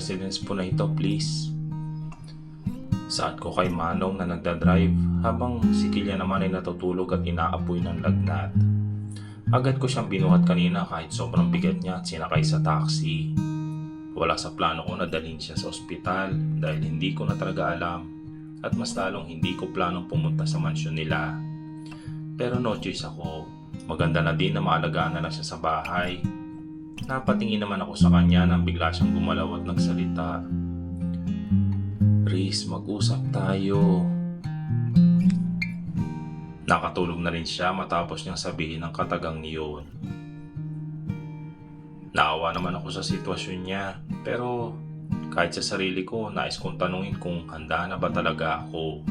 residence po na ito, please. Saad ko kay Manong na nagdadrive habang si Killian naman ay natutulog at inaapoy ng lagnat. Agad ko siyang binuhat kanina kahit sobrang bigat niya at sinakay sa taxi. Wala sa plano ko na dalhin siya sa ospital dahil hindi ko na talaga alam at mas lalong hindi ko planong pumunta sa mansyon nila. Pero no choice ako. Maganda na din na maalagaan na lang siya sa bahay. Napatingin naman ako sa kanya nang bigla siyang gumalaw at nagsalita. Riz, mag-usap tayo. Nakatulog na rin siya matapos niyang sabihin ang katagang niyon. Naawa naman ako sa sitwasyon niya, pero kahit sa sarili ko, nais kong tanungin kung handa na ba talaga ako.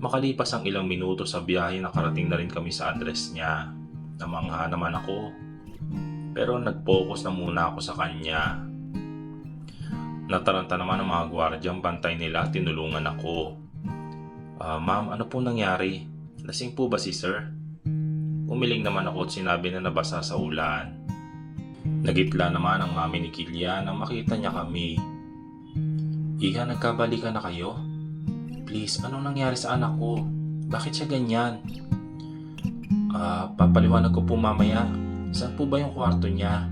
Makalipas ang ilang minuto sa biyahe, nakarating na rin kami sa address niya. Namangha naman ako, pero nag-focus na muna ako sa kanya. Nataranta naman ang mga gwardyang bantay nila, tinulungan ako. Ma'am, ano po nangyari? Lasing po ba si sir? Umiling naman ako at sinabi na nabasa sa ulan. Nagitla naman ang mami ni Killian nang makita niya kami. Iha, nagkabalikan na kayo? Please, anong nangyari sa anak ko? Bakit siya ganyan? Papaliwanag ko po mamaya. Saan po ba yung kwarto niya?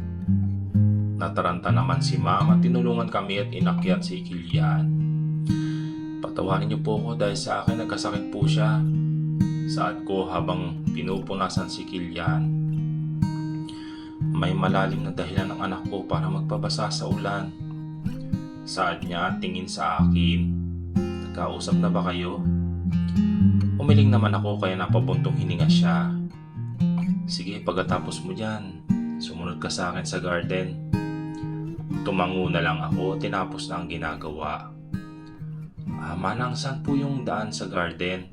Nataranta naman si mama, tinulungan kami at inakyat si Killian. Patawarin niyo po ako dahil sa akin nagkasakit po siya. Saad ko habang pinupunasan si Killian. May malalim na dahilan ng anak ko para magpabasa sa ulan. Saad niya at tingin sa akin. Nagkausap na ba kayo? Umiling naman ako kaya napabuntong hininga siya. Sige, pagkatapos mo dyan, sumunod ka sa akin sa garden. Tumango na lang ako, tinapos na ang ginagawa. Manang, saan po yung daan sa garden?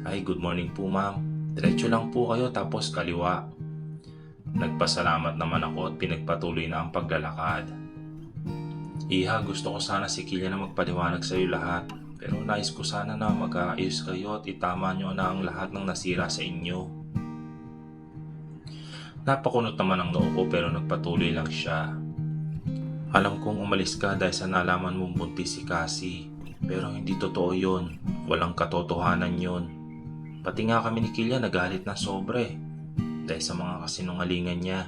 Ay, good morning po ma'am. Diretso lang po kayo tapos kaliwa. Nagpasalamat naman ako at pinagpatuloy na ang paglalakad. Iha, gusto ko sana si Killian na magpaliwanag sa iyo lahat. Pero nais ko sana na mag-aayos kayo at itama nyo na ang lahat ng nasira sa inyo. Napakunot naman ang noo ko pero nagpatuloy lang siya. Alam kong umalis ka dahil sa nalaman mong buntis si Cassie. Pero hindi totoo yun. Walang katotohanan yun. Pati nga kami ni Killian nagalit na sobre dahil sa mga kasinungalingan niya.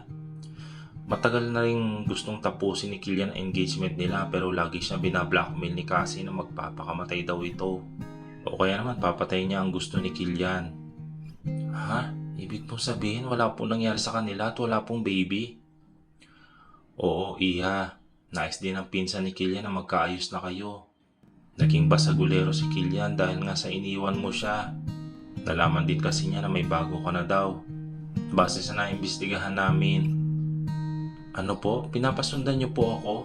Matagal na rin gustong tapusin ni Killian ang engagement nila pero lagi siyang binablockmail ni Cassie na magpapakamatay daw ito. O kaya naman papatay niya ang gusto ni Killian. Ha? Ibig pong sabihin wala pong nangyari sa kanila at wala pong baby? Oo, Iha. Nais din ang pinsan ni Killian na magkaayos na kayo. Naging basagulero si Killian dahil nga sa iniwan mo siya. Nalaman din kasi niya na may bago ka na daw. Base sa naimbestigahan namin. Ano po? Pinapasundan niyo po ako?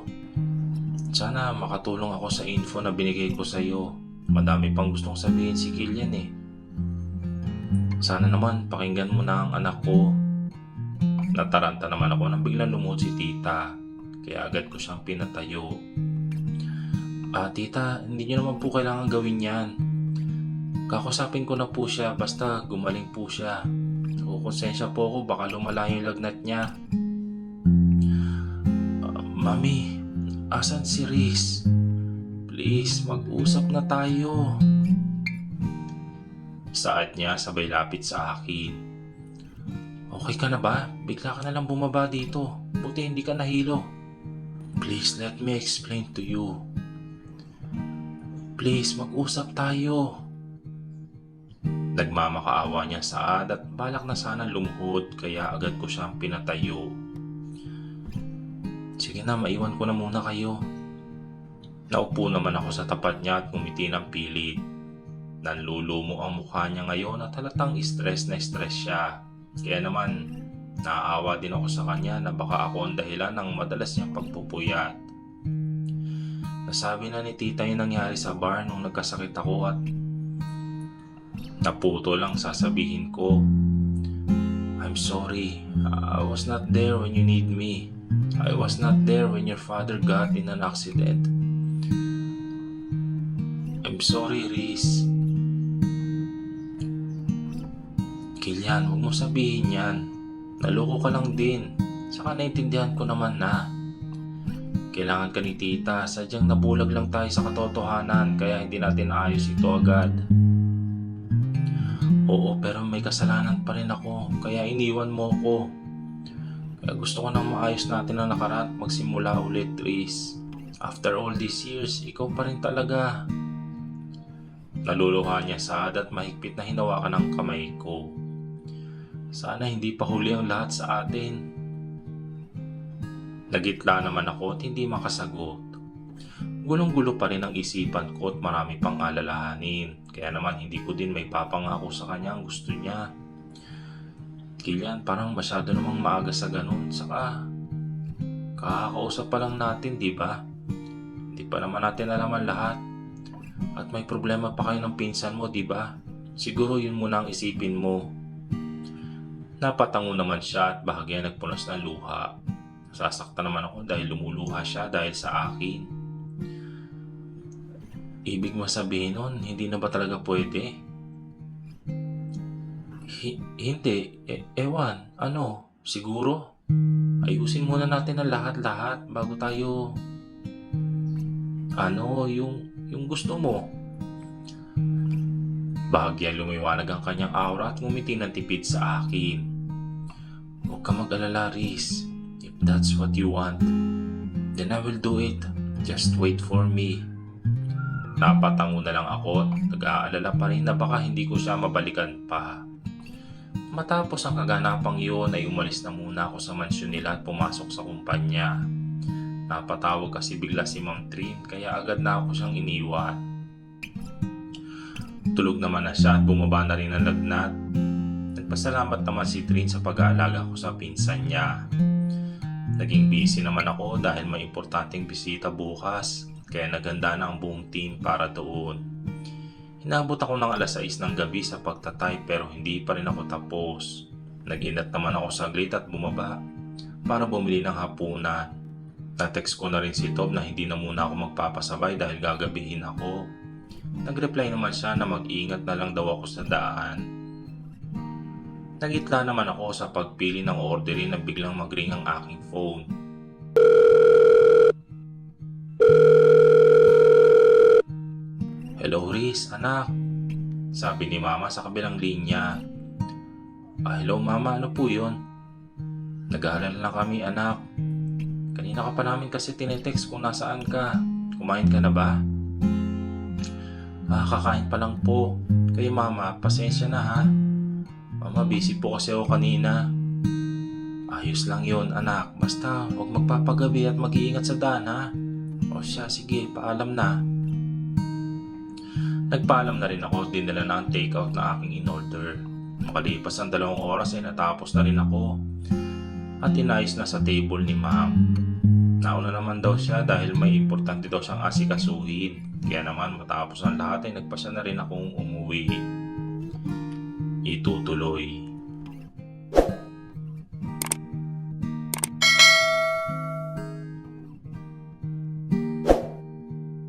Sana makatulong ako sa info na binigay ko sa iyo. Madami pang gustong sabihin si Killian eh. Sana naman pakinggan mo na ang anak ko. Nataranta naman ako nang biglang lumuhod si tita. Kaya agad ko siyang pinatayo. Tita, hindi niyo naman po kailangan gawin yan. Kakusapin ko na po siya basta gumaling po siya. Konsensya po ako baka lumala yung lagnat niya. Mami, asan si Riz? Please, mag-usap na tayo. Saad niya sabay lapit sa akin. Okay ka na ba? Bigla ka na lang bumaba dito. Buti hindi ka nahilo. Please, let me explain to you. Please, mag-usap tayo. Nagmamakaawa niya Saad at balak na sana lumuhod kaya agad ko siyang pinatayo. Sige na, maiwan ko na muna kayo. Naupo naman ako sa tapat niya at ngumiti ng pilit. Nanlulumo ang mukha niya ngayon at halatang stress na stress siya. Kaya naman, naaawa din ako sa kanya na baka ako ang dahilan ng madalas niyang pagpupuyat. Nasabi na ni tita yung nangyari sa bar nung nagkasakit ako at naputo lang sasabihin ko. I'm sorry. I was not there when you need me. I was not there when your father got in an accident. I'm sorry, Riz. Killian, huwag mo sabihin yan. Naloko ka lang din. Saka naintindihan ko naman na. kailangan ka ni tita. Sadyang nabulag lang tayo sa katotohanan kaya hindi natin ayos ito agad. Oo, pero may kasalanan pa rin ako kaya iniwan mo ko. Kaya gusto ko nang maayos natin ang nakaraan at magsimula ulit, Tris. After all these years, ikaw pa rin talaga. Naluluha niya Saad at mahigpit na hinawakan ang kamay ko. Sana hindi pa huli ang lahat sa atin. Nagitla naman ako at hindi makasagot. Gulong-gulo pa rin ang isipan ko at marami pang alalahanin. Kaya naman hindi ko din may papangako sa kanya ang gusto niya. Kilian, parang masyado namang maaga sa ganun. Saka, kakakausap pa lang natin, di ba? Hindi pa naman natin alam ang lahat. At may problema pa kayo ng pinsan mo, di ba? Siguro yun muna ang isipin mo. Napatango naman siya at bahagya nagpunas ng luha. Sasaktan naman ako dahil lumuluha siya dahil sa akin. Ibig mo sabihin nun, hindi na ba talaga pwede? Hindi. Ewan. Ano? Siguro? Ayusin muna natin ang lahat-lahat bago tayo... yung gusto mo. Bahagya lumiwanag ang kanyang aura at ngumiti ng tipid sa akin. Huwag ka mag-alala, Riz. If that's what you want, then I will do it. Just wait for me. Napatango na lang ako at nag-aalala pa rin na baka hindi ko siya mabalikan pa. Matapos ang kaganapang iyon ay umalis na muna ako sa mansyon nila at pumasok sa kumpanya. Napatawag kasi bigla si Ma'am Trin kaya agad na ako siyang iniwan. Tulog naman na siya at bumaba na rin ang lagnat. Nagpasalamat naman si Trin sa pag-aalaga ko sa pinsan niya. Naging busy naman ako dahil may importanteng bisita bukas. Kaya naganda na ang buong team para doon. Hinabot ako ng alas 6 ng gabi sa pagtatype pero hindi pa rin ako tapos. Nag-inat naman ako saglit at bumaba para bumili ng hapunan. Na-text ko na rin si Tob na hindi na muna ako magpapasabay dahil gagabihin ako. Nag-reply naman siya na mag-ingat na lang daw ako sa daan. Nagitla naman ako sa pagpili ng orderin na biglang mag-ring ang aking phone. Hello Riz, anak. Sabi ni Mama sa kabilang linya. Hello Mama, ano po yun? Nag-aalala lang kami anak. Kanina ka pa namin kasi tinetext kung nasaan ka. Kumain ka na ba? Kakain pa lang po. Kayo Mama, pasensya na ha. Mama, busy po kasi ako kanina. Ayos lang yon anak. Basta huwag magpapagabi at mag-iingat sa daan ha. O siya, sige, paalam na. Nagpaalam na rin ako at dinala na ang takeout na aking in-order. Makalipas ang 2 oras ay natapos na rin ako. At inayos na sa table ni Ma'am. Nauna naman daw siya dahil may importante daw siyang asikasuhin. Kaya naman matapos ang lahat ay nagpasya na rin akong umuwi. Itutuloy.